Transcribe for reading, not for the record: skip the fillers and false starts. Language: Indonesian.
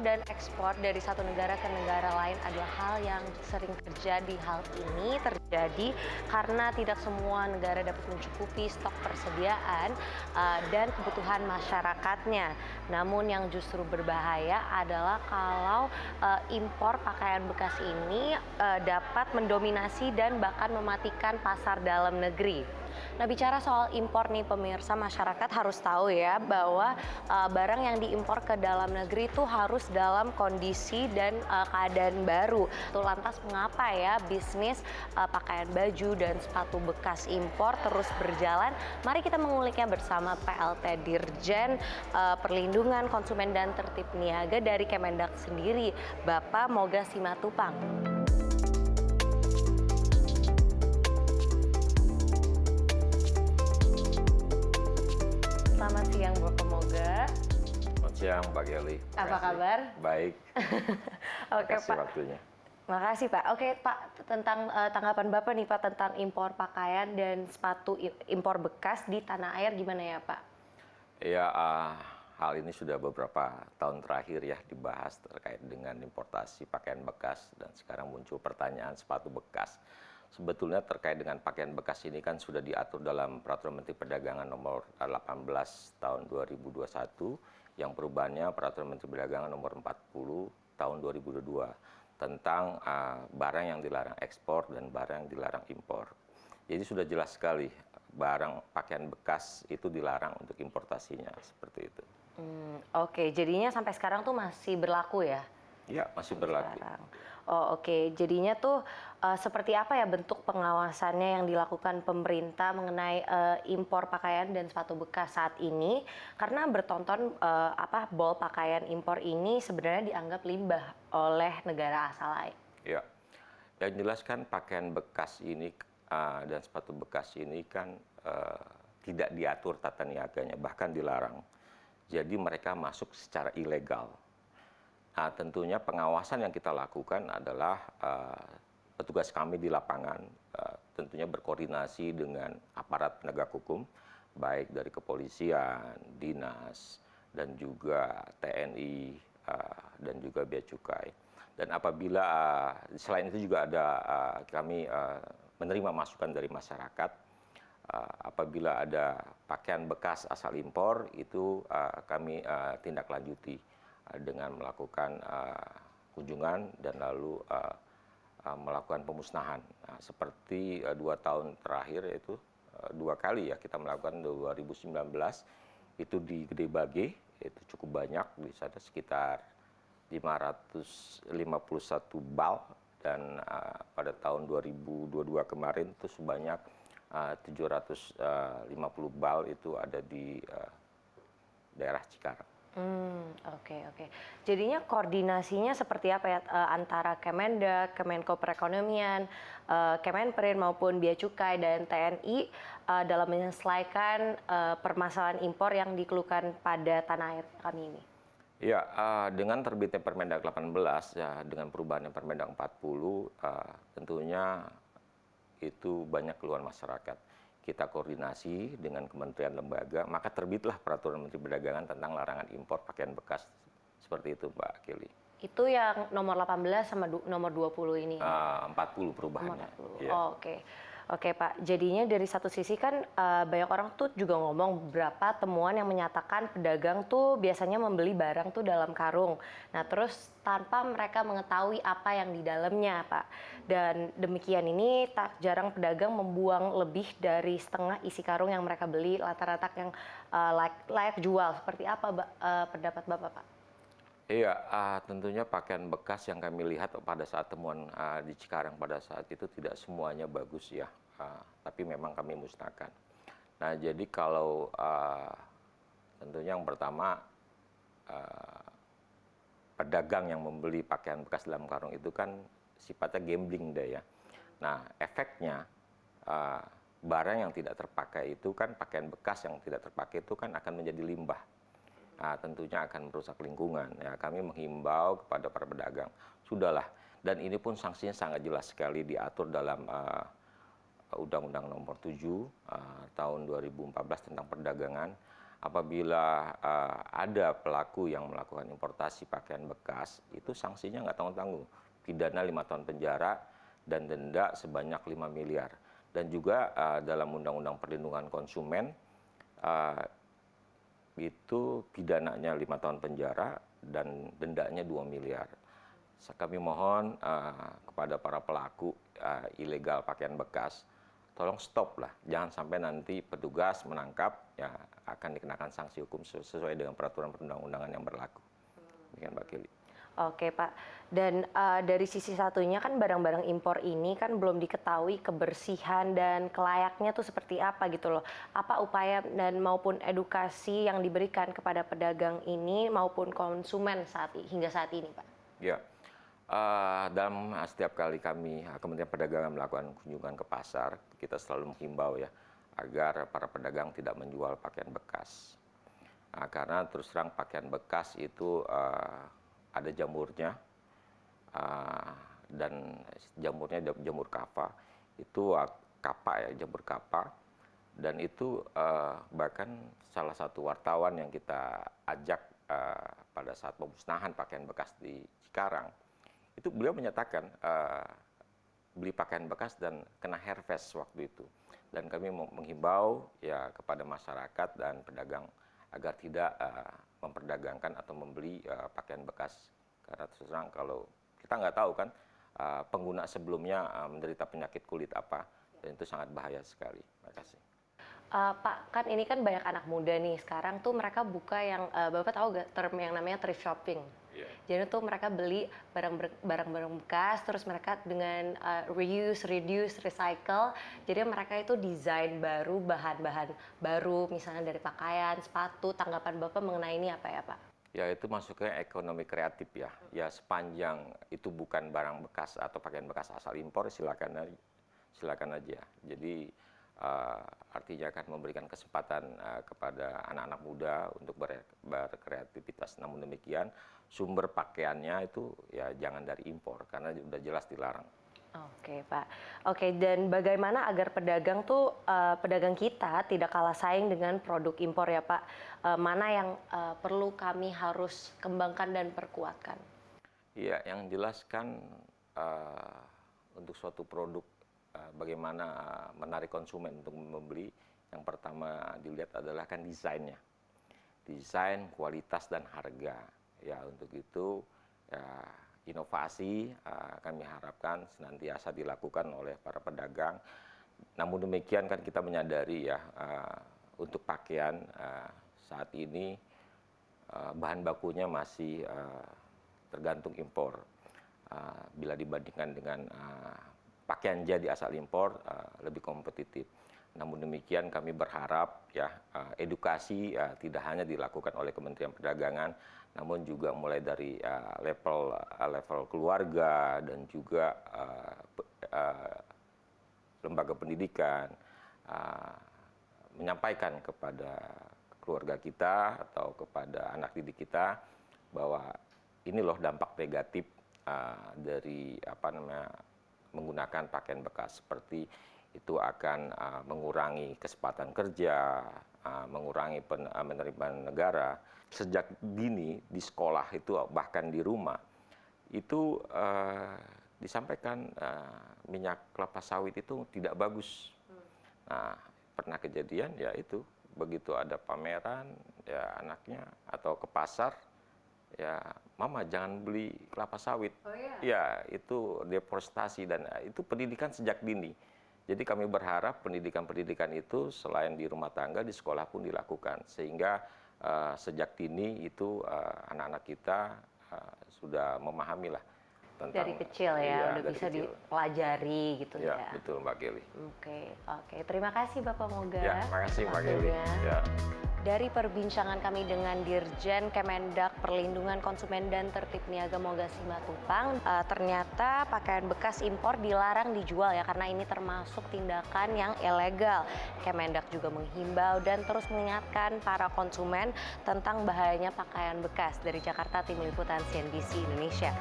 dan ekspor dari satu negara ke negara lain adalah hal yang sering terjadi. Hal ini terjadi karena tidak semua negara dapat mencukupi stok persediaan dan kebutuhan masyarakatnya. Namun yang justru berbahaya adalah kalau impor pakaian bekas ini dapat mendominasi dan bahkan mematikan pasar dalam negeri. Nah, bicara soal impor nih pemirsa, masyarakat harus tahu ya bahwa barang yang diimpor ke dalam negeri itu harus dalam kondisi dan keadaan baru. Tuh, lantas mengapa ya bisnis pakaian baju dan sepatu bekas impor terus berjalan? Mari kita menguliknya bersama PLT Dirjen Perlindungan Konsumen dan Tertib Niaga dari Kemendak sendiri, Bapak Moga Simatupang. Selamat siang Bapak Moga. Selamat siang Pak Kelly. Apa kabar? Baik. Oke Terima kasih Pak. waktunya. Makasih Pak. Oke Pak, tentang tanggapan Bapak nih Pak tentang impor pakaian dan sepatu impor bekas di tanah air gimana ya Pak? Ya, hal ini sudah beberapa tahun terakhir ya dibahas terkait dengan importasi pakaian bekas dan sekarang muncul pertanyaan sepatu bekas. Sebetulnya terkait dengan pakaian bekas ini kan sudah diatur dalam Peraturan Menteri Perdagangan nomor 18 tahun 2021 yang perubahannya Peraturan Menteri Perdagangan nomor 40 tahun 2022 tentang barang yang dilarang ekspor dan barang yang dilarang impor. Jadi sudah jelas sekali barang pakaian bekas itu dilarang untuk importasinya seperti itu. Oke, jadinya sampai sekarang tuh masih berlaku ya? Ya, masih berlaku. Sekarang. Oh oke, jadinya tuh seperti apa ya bentuk pengawasannya yang dilakukan pemerintah mengenai impor pakaian dan sepatu bekas saat ini? Karena bertonton bol pakaian impor ini sebenarnya dianggap limbah oleh negara asal lain. Ya, yang jelas kan pakaian bekas ini dan sepatu bekas ini kan tidak diatur tata niaganya, bahkan dilarang. Jadi mereka masuk secara ilegal. Nah, tentunya pengawasan yang kita lakukan adalah petugas kami di lapangan, tentunya berkoordinasi dengan aparat penegak hukum, baik dari kepolisian, dinas, dan juga TNI, dan juga Bea Cukai. Dan apabila selain itu juga ada kami menerima masukan dari masyarakat, apabila ada pakaian bekas asal impor itu kami tindak lanjuti dengan melakukan kunjungan dan lalu melakukan pemusnahan. Nah, seperti 2 tahun terakhir yaitu 2 kali ya kita melakukan 2019 itu di Gede Bage itu cukup banyak, di sana sekitar 551 bal dan pada tahun 2022 kemarin itu sebanyak 750 bal itu ada di daerah Cikarang. Oke. Jadinya koordinasinya seperti apa ya antara Kemendak, Kemenko Perekonomian, Kemenperin maupun Bea Cukai dan TNI dalam menyelesaikan permasalahan impor yang dikeluhkan pada tanah air kami ini? Ya, dengan terbitnya Permendak 18 ya dengan perubahannya Permendak 40 tentunya itu banyak keluhan masyarakat. Kita koordinasi dengan kementerian lembaga, maka terbitlah Peraturan Menteri Perdagangan tentang larangan impor pakaian bekas. Seperti itu, Mbak Kelly. Itu yang nomor 18 sama nomor 20 ini? 40 perubahannya. 40. Ya. Oh, Oke Pak, jadinya dari satu sisi kan banyak orang tuh juga ngomong beberapa temuan yang menyatakan pedagang tuh biasanya membeli barang tuh dalam karung. Nah terus tanpa mereka mengetahui apa yang di dalamnya Pak. Dan demikian ini tak jarang pedagang membuang lebih dari setengah isi karung yang mereka beli rata-rata yang layak jual. Seperti apa pendapat Bapak Pak? Iya, tentunya pakaian bekas yang kami lihat pada saat temuan di Cikarang pada saat itu tidak semuanya bagus ya, tapi memang kami musnahkan. Nah, jadi kalau tentunya yang pertama pedagang yang membeli pakaian bekas dalam karung itu kan sifatnya gambling deh ya. Nah, efeknya barang yang tidak terpakai itu kan pakaian bekas yang tidak terpakai itu kan akan menjadi limbah. Nah, tentunya akan merusak lingkungan. Ya, kami menghimbau kepada para pedagang, sudahlah. Dan ini pun sanksinya sangat jelas sekali diatur dalam Undang-Undang Nomor 7 tahun 2014 tentang perdagangan. apabila ada pelaku yang melakukan importasi pakaian bekas, itu sanksinya nggak tanggung-tanggung, pidana 5 tahun penjara dan denda sebanyak 5 miliar. Dan juga dalam Undang-Undang Perlindungan Konsumen itu pidananya 5 tahun penjara dan dendanya 2 miliar. Kami mohon kepada para pelaku ilegal pakaian bekas, tolong stop lah, jangan sampai nanti petugas menangkap, ya akan dikenakan sanksi hukum sesuai dengan peraturan perundang-undangan yang berlaku. Demikian Mbak Kelly. Oke Pak, dan dari sisi satunya kan barang-barang impor ini kan belum diketahui kebersihan dan kelayaknya tuh seperti apa gitu loh. Apa upaya dan maupun edukasi yang diberikan kepada pedagang ini maupun konsumen hingga saat ini Pak? Ya, dalam setiap kali kami Kementerian Perdagangan melakukan kunjungan ke pasar, kita selalu menghimbau ya agar para pedagang tidak menjual pakaian bekas. Karena terus terang pakaian bekas itu ada jamurnya, dan jamurnya jamur kappa, itu kappa ya, jamur kappa, dan itu bahkan salah satu wartawan yang kita ajak pada saat pemusnahan pakaian bekas di Cikarang, itu beliau menyatakan beli pakaian bekas dan kena herpes waktu itu. Dan kami menghimbau ya kepada masyarakat dan pedagang agar tidak memperdagangkan atau membeli pakaian bekas. Karena terus terang kalau kita nggak tahu kan pengguna sebelumnya menderita penyakit kulit apa, dan itu sangat bahaya sekali. Terima kasih. Pak, kan ini kan banyak anak muda nih, sekarang tuh mereka buka yang, Bapak tahu gak term yang namanya thrift shopping? Yeah. Jadi tuh mereka beli barang-barang bekas, terus mereka dengan reuse, reduce, recycle, jadi mereka itu desain baru, bahan-bahan baru, misalnya dari pakaian, sepatu. Tanggapan Bapak mengenai ini apa ya Pak? Ya itu masuknya ekonomi kreatif ya. Ya sepanjang itu bukan barang bekas atau pakaian bekas asal impor, silakan aja. Jadi artinya akan memberikan kesempatan kepada anak-anak muda untuk berkreativitas. Namun demikian sumber pakaiannya itu ya jangan dari impor karena sudah jelas dilarang. Oke Pak, oke, dan bagaimana agar pedagang pedagang kita tidak kalah saing dengan produk impor ya Pak? Mana yang perlu kami harus kembangkan dan perkuatkan? Iya, yang jelas kan untuk suatu produk bagaimana menarik konsumen untuk membeli, yang pertama dilihat adalah kan desainnya. Desain, kualitas, dan harga. Ya untuk itu ya inovasi kami harapkan senantiasa dilakukan oleh para pedagang. Namun demikian kan kita menyadari ya untuk pakaian saat ini bahan bakunya masih tergantung impor. Bila dibandingkan dengan pakaian jadi asal impor lebih kompetitif. Namun demikian kami berharap ya edukasi tidak hanya dilakukan oleh Kementerian Perdagangan, namun juga mulai dari level keluarga dan juga lembaga pendidikan menyampaikan kepada keluarga kita atau kepada anak didik kita bahwa ini loh dampak negatif dari menggunakan pakaian bekas, seperti itu akan mengurangi kesempatan kerja, mengurangi penerimaan negara. Sejak dini di sekolah itu bahkan di rumah itu disampaikan minyak kelapa sawit itu tidak bagus. Nah, pernah kejadian ya itu begitu ada pameran ya anaknya atau ke pasar ya mama jangan beli kelapa sawit. Oh, iya? Ya itu deforestasi dan itu pendidikan sejak dini. Jadi kami berharap pendidikan itu selain di rumah tangga di sekolah pun dilakukan sehingga sejak dini itu anak-anak kita sudah memahami lah tentang dari kecil ya, udah bisa kecil dipelajari gitu ya. Ya betul Mbak Kelly. Oke, terima kasih Bapak Moga. Ya, terima kasih Mbak Kelly. Ya. Dari perbincangan kami dengan Dirjen Kemendak Perlindungan Konsumen dan Tertib Niaga Moga Simatupang, ternyata pakaian bekas impor dilarang dijual ya karena ini termasuk tindakan yang ilegal. Kemendak juga menghimbau dan terus mengingatkan para konsumen tentang bahayanya pakaian bekas. Dari Jakarta, Tim Liputan CNBC Indonesia.